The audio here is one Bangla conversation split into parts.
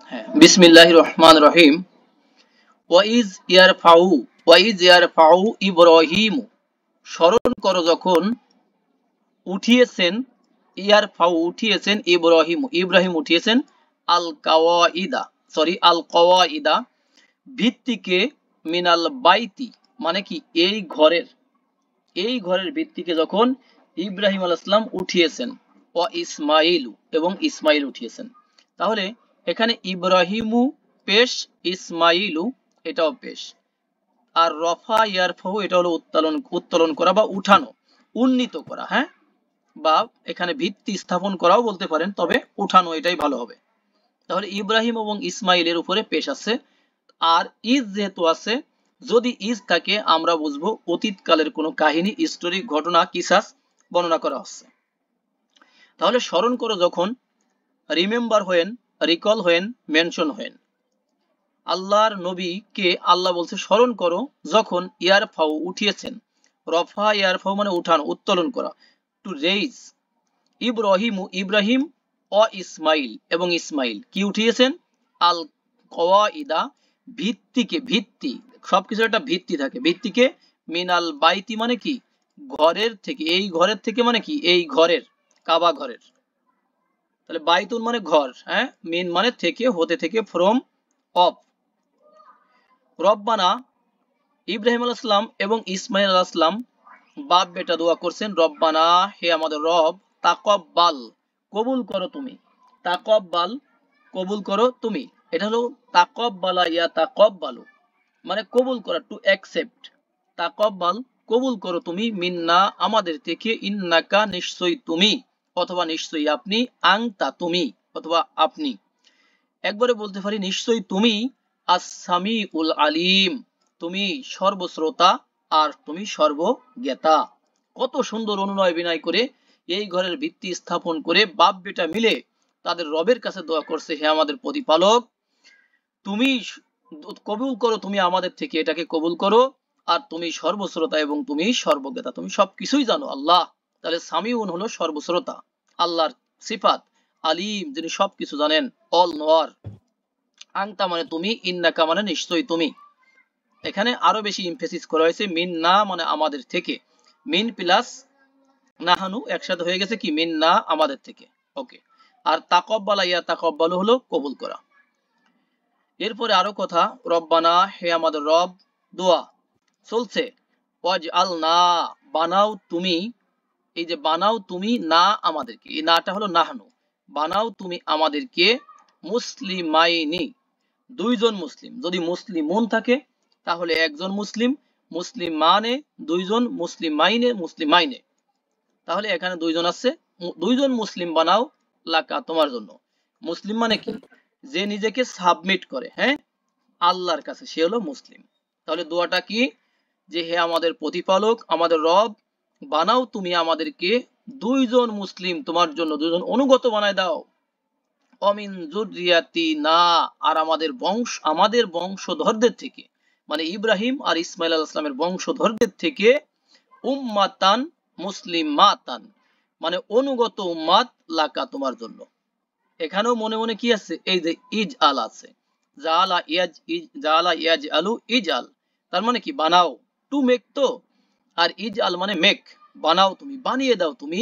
হ্যাঁ, বিসমিল্লাহির রহমানির রহিম। ওয়াইজ ইয়ারফাউ ইব্রাহিম, স্মরণ করো যখন উঠিয়েছেন, উঠিয়েছেন ইব্রাহিম উঠিয়েছেন আল কওয়াইদা ভিত্তিকে, মিনাল বাইতি মানে কি এই ঘরের ভিত্তিকে যখন ইব্রাহিম আলাইহিস সালাম উঠিয়েছেন, ইসমাইলু এবং ইসমাইল উঠিয়েছেন। তাহলে এখানে ইব্রাহিমু পেশ, ইসমাইলু এটাও পেশ। আর রফা ইয়ারফাহু এটা হলো উত্তোলন করা বা উঠানো, উন্নীত করা। হ্যাঁ, বা এখানে ভিত্তি স্থাপন করাও বলতে পারেন, তবে উঠানো এটাই ভালো হবে। তাহলে ইব্রাহিম এবং ইসমাইলের উপরে পেশ আছে। আর ইজ যেহেতু আছে, যদি ইজ থাকে আমরা বুঝবো অতীতকালের কোনো কাহিনী, হিস্টোরিক ঘটনা, কিসাস বর্ণনা করা হচ্ছে। তাহলে স্মরণ করো যখন, remember when, recall when, mention when. আল্লাহর নবীকে আল্লাহ বলছে স্মরণ করো যখন ইয়ারফাউ উঠিয়েছেন। রফা ইয়ারফাউ মানে উঠানো, উত্তোলন করা। টু রেইজ ইব্রাহিম ইসমাইল এবং ইসমাইল কি উঠিয়েছেন? আল কওয়াইদা ভিত্তি, সবকিছু একটা ভিত্তি থাকে, ভিত্তিকে মিনাল বাইতি মানে কি ঘরের থেকে, এই ঘরের থেকে মানে কি এই ঘরের, কাবা ঘরের। তাহলে বাইতুন মানে ঘর, হ্যাঁ, মিন মানে থেকে, হতে থেকে, ফ্রম, অফ। রব্বানা, ইব্রাহিম আলাইহিস সালাম এবং ইসমাইল আলাইহিস সালাম বাপ বেটা দোয়া করছেন, রব্বানা হে আমাদের রব, তাকব্বাল কবুল করো তুমি, তাকব্বাল কবুল করো তুমি। এটা হলো তাকব্বালা ইয়া তাকব্বালু মানে কবুল করা, টু অ্যাকসেপ্ট। তাকব্বাল কবুল করো তুমি, মিন্না আমাদের থেকে, ইন্নাকা নিশ্চয়ই তুমি, অথবা নিশ্চয়ই আপনি, আংতা তুমি, অথবা আপনি। একবারে বলতে পারি নিশ্চয়ই তুমি, আস-সামিউল আলিম তুমি সর্বশ্রোতা আর তুমি সর্বজ্ঞাতা। কত সুন্দর অনুনয় বিনয় করে এই ঘরের ভিত্তি স্থাপন করে বাপ বেটা মিলে তাদের রবের কাছে দোয়া করছে, হে আমাদের প্রতিপালক, তুমি কবুল করো তুমি আমাদের থেকে, এটাকে কবুল করো, আর তুমি সর্বশ্রোতা এবং তুমি সর্বজ্ঞাতা, তুমি সবকিছুই জানো আল্লাহ। তাহলে সামিউন হলো সর্বশ্রোতা, আল্লাহর সিফাত, আলিম যিনি সবকিছু জানেন, অল নোয়ার। আংতা মানে তুমি, ইন্নাকা মানে নিশ্চয়ই তুমি। এখানে আরো বেশি ইমফেসিস করা হয়েছে, মিন না মানে আমাদের থেকে, মিন প্লাস নাহানু একসাথে হয়ে গেছে কি মিন না আমাদের থেকে। ওকে। আর তাকব্বালা ইয়া তাকব্বালু হলো কবুল করা। এরপরে আরো কথা, রব্বানা হে আমাদের রব, দোয়া চলছে, ওয়াজ আল না বানাও তুমি, এই যে বানাও তুমি না আমাদেরকে, এই নাটা হলো নাহানু, বানাও তুমি আমাদেরকে, মুসলিমাইনি দুইজন মুসলিম, যদি মুসলিমুন থাকে তাহলে একজন মুসলিম, মুসলিম মানে দুইজন, মুসলিমাইনে মুসলিমাইনে, তাহলে এখানে দুইজন আছে, দুইজন মুসলিম বানাও লাকা তোমার জন্য। মুসলিম মানে কি? যে নিজেকে সাবমিট করে, হ্যাঁ, আল্লাহর কাছে, সে হলো মুসলিম। তাহলে দোয়াটা কি? যে হে আমাদের প্রতিপালক, আমাদের রব, বানাও তুমি আমাদেরকে দুইজন মুসলিম, তোমার জন্য দুইজন অনুগত বানায় দাও। অমিন যুররিয়াতি না আর আমাদের বংশধরদের থেকে, মানে ইব্রাহিম আর ইসমাইল আলাইহিস সালামের বংশধরদের থেকে, উম্মাতান মুসলিমাতান মানে অনুগত উম্মাত, লাকা তোমার জন্য। এখানেও মনে মনে কি আছে? এই যে ইজ আল আছে, জালা ইয়াজ আলু ইজ আল, তার মানে কি বানাও, টু মেক তো, আর ইজ আল মানে মেক, বানাও তুমি, বানিয়ে দাও তুমি।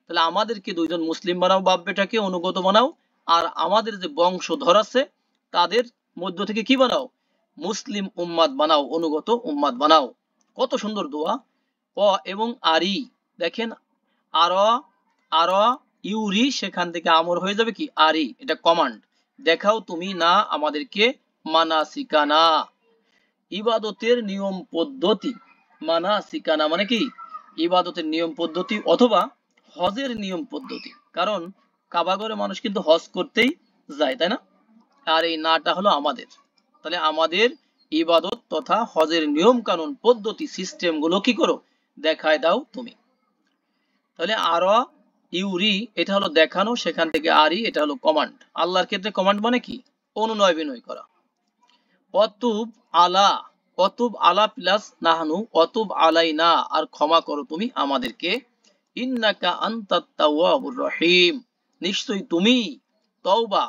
তাহলে আমাদেরকে দুইজন মুসলিম বানাও, বাপ বেটাকে অনুগত বানাও, আর আমাদের যে বংশধর আছে তাদের মধ্য থেকে কি বানাও? মুসলিম উম্মাদ বানাও, অনুগত উম্মাদ বানাও। কত সুন্দর দোয়া। এবং আরি, দেখেন, আর আর ইউরি, সেখান থেকে আমর হয়ে যাবে কি আরি, এটা কমান্ড। দেখাও তুমি না আমাদেরকে, মানাসিকানা ইবাদতের নিয়ম পদ্ধতি, মানাসিকানা মানে কি ইবাদতের নিয়ম পদ্ধতি, অথবা হজের নিয়ম পদ্ধতি, কারণ কাবাগরে মানুষ কিন্তু হজ করতেই যায়, তাই না? আর এই নাটা হলো আমাদের, তাহলে আমাদের ইবাদত তথা হজের নিয়ম কানুন পদ্ধতি সিস্টেম গুলো কি করো? দেখায় দাও তুমি। তাহলে আর ইউরি এটা হলো দেখানো, সেখান থেকে আরি এটা হলো কমান্ড। আল্লাহর ক্ষেত্রে কমান্ড মানে কি? অনুনয় বিনয় করা। অতুব আলা, অতুব আলা প্লাস নাহানু, অতুব আলাইনা আর ক্ষমা করো তুমি আমাদেরকে, ইন্নাকা আনতাত তাওয়াবুর রহিম নিশ্চয়ই তুমি তওবা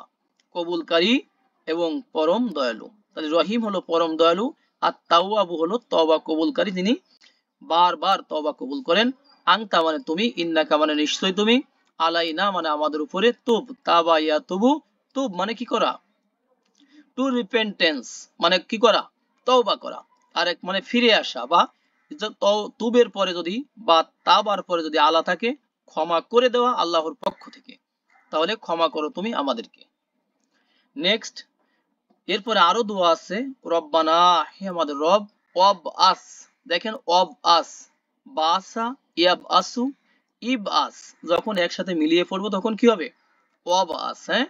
কবুলকারী এবং পরম দয়ালু। তাহলে রহিম হলো পরম দয়ালু, আর তাওয়াবু হলো তওবা কবুলকারী, তিনি বারবার তওবা কবুল করেন। আংতা মানে তুমি, ইন্নাকা মানে নিশ্চয় তুমি, আলাইনা মানে আমাদের উপরে, তুব তাবা ইয়া তুবু, তুব মানে কি করা, টু রিপেন্টেন্স মানে কি করা, তওবা করা। আর এক মানে ফিরে আসা, বা তুবের পরে যদি বা তাবার পরে যদি আলা থাকে, ক্ষমা করে দেওয়া আল্লাহর পক্ষ থেকে, তাহলে ক্ষমা করো তুমি আমাদেরকে। নেক্সট, এরপরে আরো দোয়া আছে, রব্বানা হে আমাদের রব, অব আস, দেখেন অব আস, বাসা ইয়াব আসু, ইব আস, যখন একসাথে মিলিয়ে পড়বো তখন কি হবে, অব আস, হ্যাঁ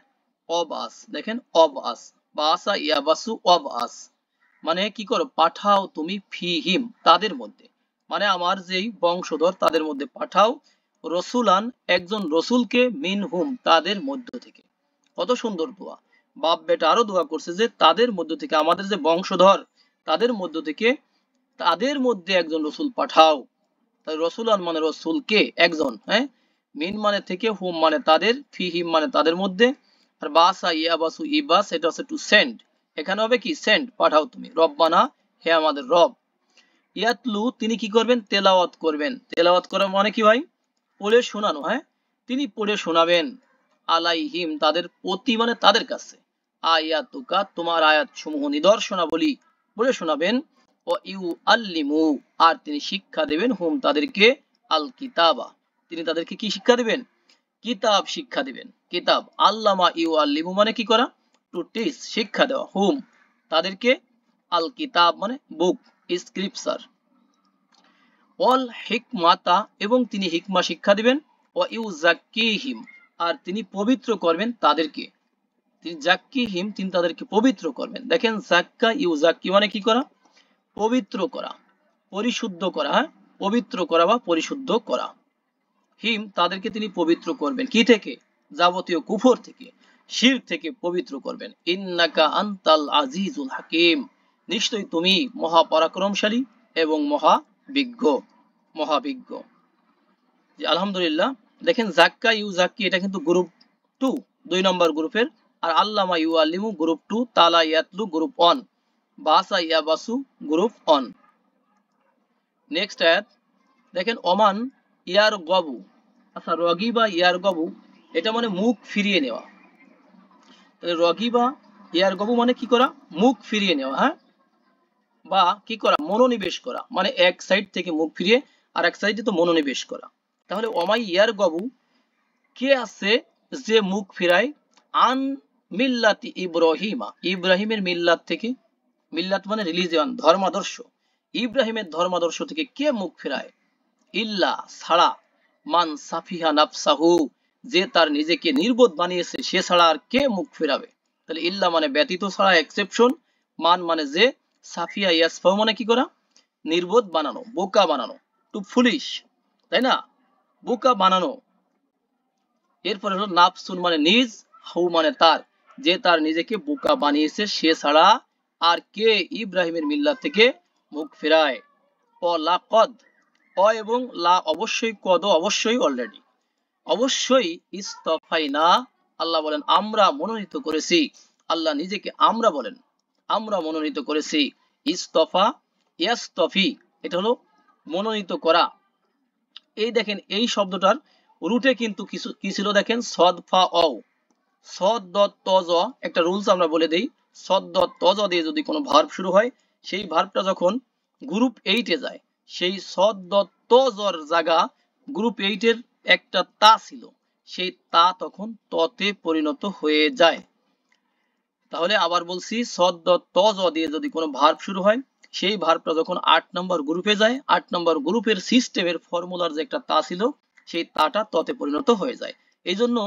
অব আস, দেখেন অব আস, বাসা ইয়াব আসু অব আস, মানে কি করো, পাঠাও তুমি, ফিহিম তাদের মধ্যে, মানে আমার যেই বংশধর তাদের মধ্যে পাঠাও, রসুলান একজন রসুলকে, মিন হুম তাদের মধ্য থেকে। কত সুন্দর দোয়া, বাপ বেটা আরো দোয়া করছে যে তাদের মধ্য থেকে, আমাদের যে বংশধর তাদের মধ্য থেকে, তাদের মধ্যে একজন রসুল পাঠাও। তাই রসুলান মানে রসুলকে একজন, হ্যাঁ, মিন মানে থেকে, হুম মানে তাদের, ফিহিম মানে তাদের মধ্যে, আর বাসা ইয়াবাসু ইবাস এটা হচ্ছে টু সেন্ড, এখানে হবে কি সেন্ড, পাঠাও তুমি, রব্বানা হে আমাদের রব, ইয়াতলু তিনি কি করবেন, তেলাওয়াত করবেন, তেলাওয়াত করা মানে কি ভাই, পড়ে শোনানো, হ্যাঁ, তিনি পড়ে শোনাবেন, আলাইহিম তাদের প্রতি মানে তাদের কাছে, আয়াতুকা তোমার আয়াত সমূহ নিদর্শনাবলী বলে শোনাবেন, ও ইউ আল্লিমু আর তিনি শিক্ষা দেবেন, হুম তাদেরকে, আল কিতাবা তিনি তাদেরকে কি শিক্ষা দিবেন, কিতাব শিক্ষা দিবেন, কিতাব, আল্লামা ইউ আল্লিমু মানে কি করা, টু টিচ শিক্ষা দেওয়া, হুম তাদেরকে, আল কিতাব মানে বুক, স্ক্রিপচার, অল হিকমাতা এবং তিনি হিকমা শিক্ষা দিবেন, ও ইউজাক্কিহিম আর তিনি পবিত্র করবেন তাদেরকে, তিনি জাক্কিহিম তিনি তাদেরকে পবিত্র করবেন। দেখেন জাক্কা ইউজাক্কি মানে কি করা, পবিত্র করা, পরিশুদ্ধ করা, হ্যাঁ পবিত্র করা বা পরিশুদ্ধ করা, হিম তাদেরকে তিনি পবিত্র করবেন কি থেকে, যাবতীয় কুফর থেকে, শিরক থেকে পবিত্র করবেন, ইন্নাকা আনতাল আজিজুল হাকিম নিশ্চয়ই তুমি মহাপরাক্রমশালী এবং মহাবিজ্ঞ, মহাবিজ্ঞ। জি, আলহামদুলিল্লাহ। দেখেন জাক্কা ইউ জাক্কি এটা কিন্তু গ্রুপ 2, 2 নম্বর গ্রুপের, আর আল্লামা ইউ আল্লিমু গ্রুপ 2, তালা ইয়াতলু গ্রুপ 1, বাসা ইয়াবাসু গ্রুপ 1। নেক্সট আয়াত দেখেন, ওমান ইয়ার গবু, আচ্ছা রগিবা ইয়ার গবু এটা মানে মুখ ফিরিয়ে নেওয়া, তাহলে রগিবা ইয়ার গবু মানে কি করা, মুখ ফিরিয়ে নেওয়া, হ্যাঁ, বা কি করা, মনোনিবেশ করা, মানে এক সাইড থেকে মুখ ফিরিয়ে আর এক সাইডে তো মনোনিবেশ করা। তাহলে ওমাই ইয়ার গবু কে আছে যে মুখ ফিরায়, আন মিল্লাতি ইব্রাহিমা ইব্রাহিমের মিল্লাত থেকে, মিল্লাত মানে রিলিজিয়ন ধর্মাদর্শ, ইব্রাহিমের ধর্মাদর্শ থেকে কে মুখ ফিরায়, ইল্লা ছাড়া, মান সাফিহা নাফসাহু যে তার নিজেকে নির্বোধ বানিয়েছে সে ছাড়া আর কে মুখ ফিরাবে। তাহলে ইল্লা মানে ব্যতীত ছাড়া, এক্সেপশন, মান মানে যে, সাফিয়া ইয়াসফাহু মানে কি করা, নির্বোধ বানানো, বোকা বানানো, টু ফুলিশ, তাই না, বোকা বানানো। এরপরে হলো নাফসুন মানে নিজ, হু মানে তার, যে তার নিজেকে বোকা বানিয়েছে সে ছাড়া আর কে ইব্রাহিমের মিল্লাত থেকে মুখ ফেরায়। ও লাকদ, অ এবং লা অবশ্যই, কদ অবশ্যই, অলরেডি, অবশ্যই, ইস্তফাইনা আল্লাহ বলেন আমরা মনোনীত করেছি, আল্লাহ নিজেকে আমরা বলেন আমরা মনোনীত করেছি, ইস্তফা ইয়াস্তফি এটা হলো মনোনীত করা। এই দেখেন এই শব্দটার রুটে কিন্তু কিছু কি ছিল, দেখেন সদ ফা অ, সদ দত তজ, একটা রুলস আমরা বলে দেই, সদ দত তজ দিয়ে যদি কোনো ভার্ব শুরু হয়, সেই ভার্বটা যখন গ্রুপ 8 যায়, সেই সদ দত তজর জায়গা গ্রুপ 8 একটা তা ছিল, সেই তা তখন ততে পরিণত হয়ে যায়। তাহলে আবার বলছি, সদ দত তজ দিয়ে যদি কোনো ভার্ব শুরু হয়, সেই ভার্বটা যখন 8 নম্বর গ্রুপে যায়, 8 নম্বর গ্রুপের সিস্টেমের ফর্মুলার যে একটা তা ছিল, সেই তাটা ততে পরিণত হয়ে যায়। এই জন্য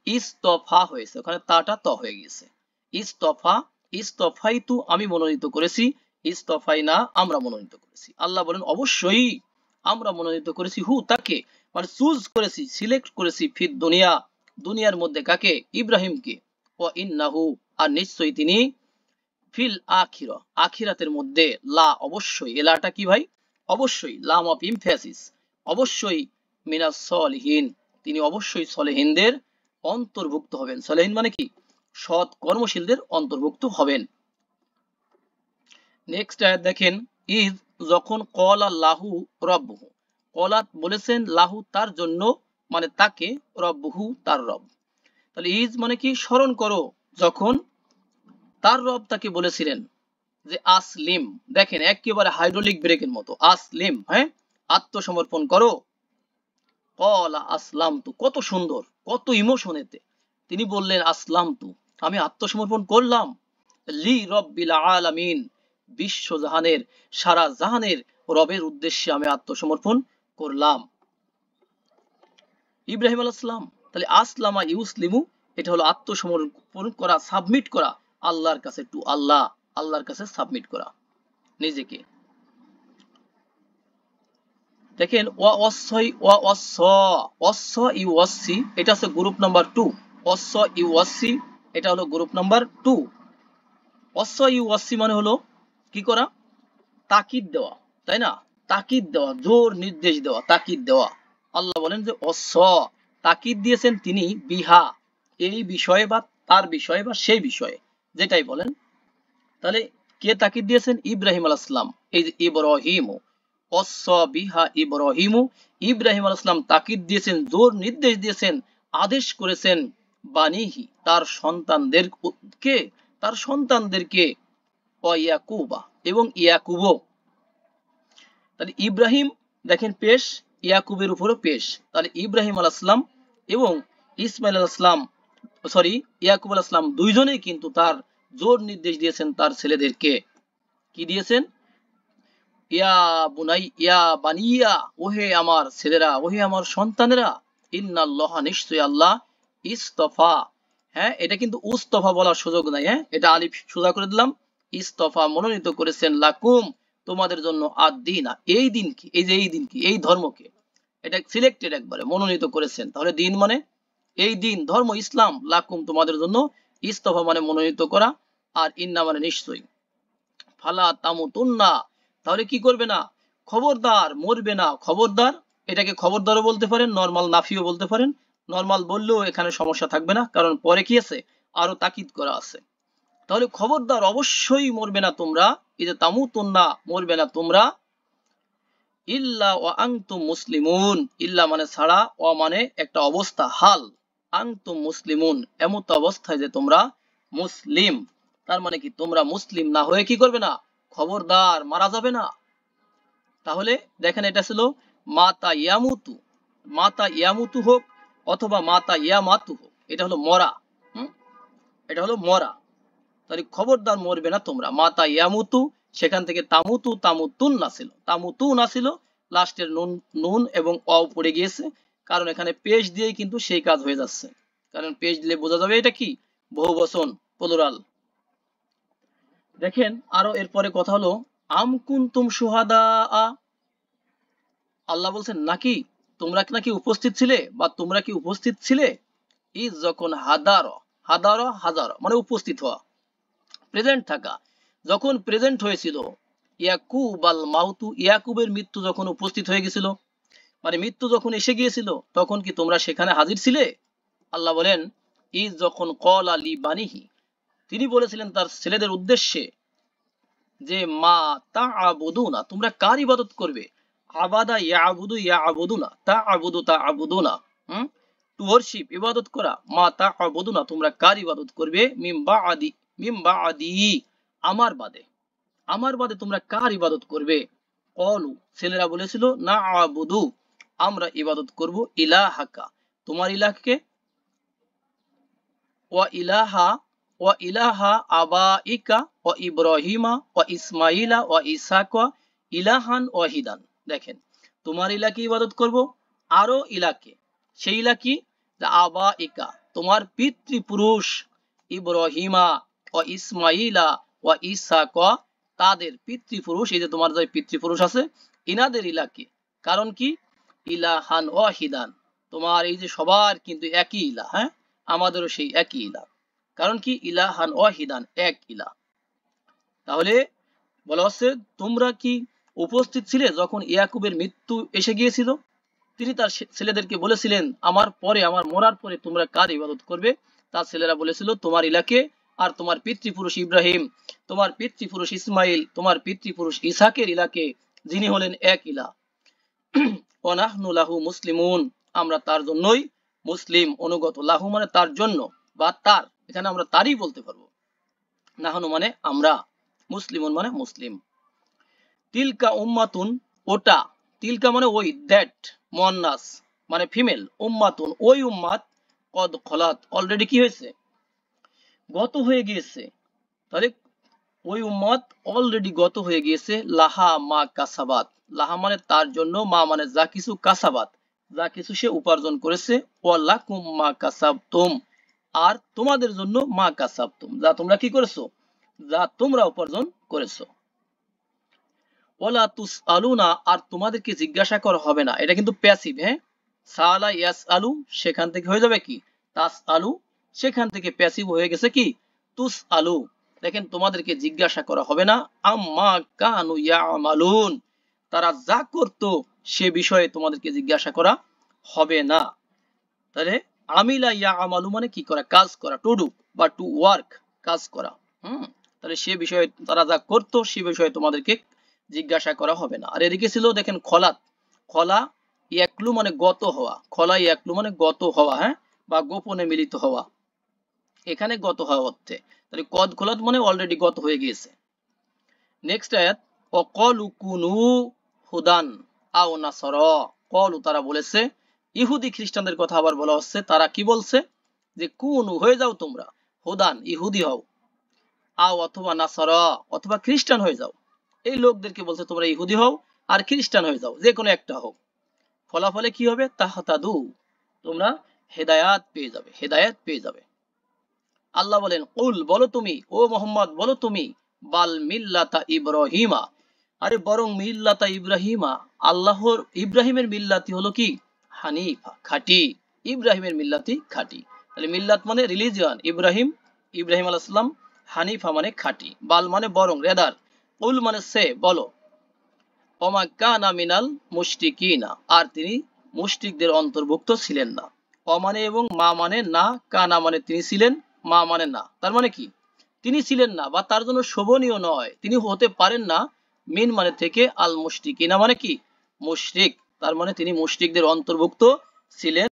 ইস্তফা হয়েছে, ওখানে তাটা ত হয়ে গেছে, ইস্তফা, ইস্তফাই তু আমি মনোনীত করেছি, ইস্তফাই না আমরা মনোনীত করেছি। আল্লাহ বলেন অবশ্যই আমরা মনোনীত করেছি, হু তাকে, মানে চুজ করেছি, সিলেক্ট করেছি, ফিদ দুনিয়া দুনিয়ার মধ্যে কাকে, ইব্রাহিমকে, ও ইন্নাহু আর নিশ্চয়ই তিনি, ফিল আখিরা আখিরাতের মধ্যে, লা অবশ্যই, এলাটা কি ভাই, অবশ্যই, লাম অফ ইমফেসিস, অবশ্যই, মিনাস সলিহিন তিনি অবশ্যই সলেহিনদের অন্তর্ভুক্ত হবেন। সলেহিন মানে কি, সৎ কর্মশীলদের অন্তর্ভুক্ত হবেন। নেক্সট আয়াত দেখেন, ইজ যখন কলা লাহু রব্বুহু, কলা বলেছেন লাহু তার জন্য, মানে তাকে, রব্বুহু তার রব। তাহলে ইজ মানে কি, স্মরণ করো যখন তার রব তাকে বলেছিলেন যে আসলিম, দেখেন একেবারে হাইড্রোলিক ব্রেকের মতো, আসলিম, হ্যাঁ, আত্মসমর্পণ করো। কলা আসলাম তু, কত সুন্দর, কত ইমোশন এতে। তিনি বললেন আসলাম তু, আমি আত্মসমর্পণ করলাম, লি রব্বিল আলামিন, বিশ্ব জাহানের, সারা জাহানের রবের উদ্দেশ্যে আমি আত্মসমর্পণ করলাম। ইব্রাহিম আলাইহিস সালাম, তাহলে আসলামা ইউসলিমু, এটা হলো আত্মসমর্পণ করা, সাবমিট করা আল্লাহর কাছে, টু আল্লাহ, আল্লাহর কাছে সাবমিট করা নিজেকে। দেখেন ওয়া অসই ওয়া অস ইউ অসি, এটা হচ্ছে গ্রুপ নাম্বার 2। অস ইউ অসি, এটা হলো গ্রুপ নাম্বার 2। অস ইউ অসি মানে হলো কি করা, তাকিদ দেওয়া, তাই না, তাকিদ দেওয়া, জোর নির্দেশ দেওয়া, তাকিদ দেওয়া। আল্লাহ বলেন যে অস, তাকিদ দিয়েছেন তিনি, বিহা, এই বিষয়ে বা তার বিষয়ে বা সেই বিষয়ে, যেটাই বলেন। তাহলে কে তাকিদ দিয়েছেন, ইব্রাহিম আলাইহিস সালাম। এই যে ইব্রাহিম, বিহা ইব্রাহিমু, ইব্রাহিম আলাইহিস সালাম তাকিদ দিয়েছেন, জোর নির্দেশ দিয়েছেন, আদেশ করেছেন, বানিহি তার সন্তানদেরকে, তার সন্তানদেরকে, ইয়াকুবা এবং ইয়াকুবও। তাহলে ইব্রাহিম, দেখেন পেশ, ইয়াকুবের উপরও পেশ। তাহলে ইব্রাহিম আলাইহিস সালাম এবং ইসমাইল আলাইহিস সালাম, সরি, ইয়াকুব আলাইহিস সালাম দুইজনেই কিন্তু তার জোর নির্দেশ দিয়েছেন তার ছেলেদেরকে, কি দিয়েছেন, ইয়া বুনাই ইয়া বানিয়া, ওহে আমার ছেলেরা, ওহে আমার সন্তানেরা, ইন্নাল্লাহা, নিশ্চয় আল্লাহ, ইস্তফা, হ্যাঁ, এটা কিন্তু উস্তফা বলার সুযোগ নাই, হ্যাঁ, এটা আলিফ সোজা করে দিলাম, ইস্তফা মনোনীত করেছেন, লাকুম তোমাদের জন্য, আদ-দীনা এই দিন কি, এই যে এই দিন কি, এই ধর্মকে, এটা সিলেক্টেড একবারে মনোনীত করেছেন। তাহলে দিন মানে এই দিন, ধর্ম ইসলাম, লাকুম তোমাদের জন্য, ইস্তফা মানে মনোনীত করা, আর ইন্না মানে নিশ্চয়ই, ফালা তামুতুন্না, তাহলে কি করবে না, খবরদার মরবে না, খবরদার, এটাকে খবরদারও বলতে পারেন, নরমাল নাফিও বলতে পারেন। নরমাল বললেও এখানে সমস্যা থাকবে না, কারণ পরে কি আছে, আরো তাকিদ করা আছে। তাহলে খবরদার অবশ্যই মরবে না তোমরা, এই যে তামুতুন্না, মরবে না তোমরা, ইল্লা ওয়া আনতুম মুসলিমুন, ইল্লা মানে ছাড়া, ওয়া মানে একটা অবস্থা, হাল, আনতুম মুসলিমুন এমত অবস্থায় যে তোমরা মুসলিম, তার মানে কি তোমরা মুসলিম না হয়ে কি করবে না, খবরদার মারা যাবে না। তাহলে দেখেন এটা ছিল মাতা ইয়ামুতু, মাতা ইয়ামুতু হোক অথবা মাতা ইয়ামাতু হোক, এটা হলো মরা, এটা হলো মরা। তাহলে খবরদার মরবে না তোমরা, মাতা ইয়ামুতু, সেখান থেকে তামুতু, তামুতুন না ছিল, তামুতু না ছিল, লাস্টের নুন, নুন এবং অ পড়ে গিয়েছে, কারণ এখানে পেশ দিয়েই কিন্তু সেই কাজ হয়ে যাচ্ছে, কারণ পেশ দিলে বোঝা যাবে এটা কি, বহুবচন, প্লুরাল। দেখেন আরো এরপরে কথা হলো, আম কুনতুম শুহাদা, আল্লাহ বলছেন নাকি, তোমরা নাকি উপস্থিত ছিলে, বা তোমরা কি উপস্থিত ছিলে, ইজ যখন হাদার, হাদার হাজার মানে উপস্থিত হওয়া, প্রেজেন্ট থাকা, যখন প্রেজেন্ট হয়েছিল, ইয়াকুব আল মাউতু, ইয়াকুবের মৃত্যু যখন উপস্থিত হয়ে গেছিল, মানে মৃত্যু যখন এসে গিয়েছিল, তখন কি তোমরা সেখানে হাজির ছিলে। আল্লাহ বলেন, ইজ যখন কল আলী বানিহি, তিনি বলেছিলেন তার ছেলেদের উদ্দেশ্যে, যে মা তা আবুদুনা, তোমরা কার ইবাদত করবে, আবাদা ইয়াবুদু ইয়াবুদুনা, তা আবুদু তা আবুদুনা, টু ওয়ারশিপ ইবাদত করা, মা তা আবুদুনা তোমরা কার ইবাদত করবে, মিম বাদি আমার বাদে, আমার বাদে তোমরা কার ইবাদত করবে। কলু ছেলেরা বলেছিল, না আবুদু আমরা ইবাদত করব, ইলাহাকা তোমার ইলাহকে, ওয়া ইলাহা, ওয়া ইলাহা আবাইকা ওয়া ইব্রাহিমা ওয়া ইসমাইলা ওয়া ইসাকা ইলাহান ওয়াহিদান। দেখেন তোমার ইলাকে ইবাদত করব, আরো ইলাকে, সেই ইলা কি, আবাইকা তোমার পিতৃপুরুষ, ইব্রাহিমা ওয়া ইসমাইলা ওয়া ইসাকা তাদের পিতৃপুরুষ, এই যে তোমার যে পিতৃপুরুষ আছে ইনাদের ইলাকে, কারণ কি, ইলাহান ওয়াহিদান, তোমার এই যে সবার কিন্তু একই ইলা, হ্যাঁ, আমাদেরও সেই একই ইলা, কারণ কি, ইলাহান ওয়াহিদান, এক ইলা। তাহলে বলা হচ্ছে তোমরা কি উপস্থিত ছিলে যখন ইয়াকুবের মৃত্যু এসে গিয়েছিল, তিনি তার ছেলেদেরকে বলেছিলেন আমার পরে, আমার মরার পরে তোমরা কার ইবাদত করবে, তার ছেলেরা বলেছিল তোমার ইলাকে আর তোমার পিতৃপুরুষ ইব্রাহিম, তোমার পিতৃপুরুষ ইসমাইল, তোমার পিতৃপুরুষ ইসহাকের ইলাকে, যিনি হলেন এক ইলা। ওয়ানাহনু লাহু মুসলিমুন, আমরা তার জন্যই মুসলিম, অনুগত। লাহু মানে তার জন্য বা তার, এখানে আমরা তারই বলতে পারবো। নাহনু মানে আমরা, মুসলিমুন মানে মুসলিম। তিলকা উম্মাতুন, ওটা, তিলকা মানে ওই, দ্যাট মুয়ান্নাস মানে ফিমেল, উম্মাতুন ওই উম্মাত, কদ খলাত অলরেডি কি হয়েছে, গত হয়ে গিয়েছে। তাহলে ওই উম্মত অলরেডি গত হয়ে গিয়েছে। লাহা মা কাসাবাত, লাহা মানে তার জন্য, মা মানে যা কিছু, কাসাবাত যা কিছু সে উপার্জন করেছে, ওয়ালাকুম মা কাসাবতুম আর তোমাদের জন্য মা কাসাবতুম যা তোমরা কি করেছো, যা তোমরা উপার্জন করেছো। ওয়ালা তুসআলুনা আর তোমাদেরকে জিজ্ঞাসা করা হবে না, এটা কিন্তু প্যাসিভ। হ্যাঁ, সালা ইয়াসআলু সেখান থেকে হয়ে যাবে কি তাসআলু, সেখান থেকে প্যাসিভ হয়ে গেছে কি তুসআলু। দেখেন তোমাদেরকে জিজ্ঞাসা করা হবে না, আম্মা কানু ইয়ামালুন তারা যা করতো সে বিষয়ে তোমাদেরকে জিজ্ঞাসা করা হবে না। তাহলে আমিলা ইয়ামালু মানে কি করা, কাজ করা, টু ডু বা টু ওয়ার্ক, কাজ করা। তাহলে সে বিষয়ে তারা যা করতো সে বিষয়ে তোমাদেরকে জিজ্ঞাসা করা হবে না। আর এদিকে ছিল দেখেন খলাত, খলা ইয়াকলু মানে গত হওয়া, খলা ইয়াকলু মানে গত হওয়া, হ্যাঁ, বা গোপনে মিলিত হওয়া, এখানে গত হওয়া অর্থে। তাহলে কদ খলাত মানে অলরেডি গত হয়ে গিয়েছে। নেক্সট আয়াত, অকলু কুনু হুদান আও নাসারা, কলু তারা বলেছে, ইহুদি খ্রিস্টানদের কথা আবার বলা হচ্ছে, তারা কি বলছে যে কুনু হয়ে যাও তোমরা, হুদান ইহুদি হও, আও অথবা নাসারা অথবা খ্রিস্টান হয়ে যাও। এই লোকদেরকে বলছে তোমরা ইহুদি হও আর খ্রিস্টান হয়ে যাও, যে কোনো একটা হোক। ফলাফলে কি হবে, তাহতাদু তোমরা হেদায়াত পেয়ে যাবে, হেদায়াত পেয়ে যাবে। আল্লাহ বলেন কুল বলো তুমি, ও মোহাম্মদ বলো তুমি, বাল মিল্লাতা ইব্রাহিমা আরে বরং মিল্লাতা ইব্রাহিমা আল্লাহর ইব্রাহিমের মিল্লাতি হলো কি হানিফা, খাঁটি, ইব্রাহিমের মিল্লাতি খাঁটি। তাহলে মিল্লাত মানে রিলিজিয়ন, ইব্রাহিম, ইব্রাহিম আলাইহিস সালাম, হানিফা মানে খাঁটি, বাল মানে বরং, রেদার, কুল মানে সে বলো, ওমা কানা মিনাল মুশরিকিনা আর তিনি মুশরিকদের অন্তর্ভুক্ত ছিলেন না। অ মানে এবং মা মানে না, কানা মানে তিনি ছিলেন, মা মানে না, তার মানে কি তিনি ছিলেন না বা তার জন্য শোভনীয় নয়, তিনি হতে পারেন না। মিন মানে থেকে, আল মুশরিকিনা মানে কি মুশরিক, তার মানে তিনি মুশরিকদের অন্তর্ভুক্ত ছিলেন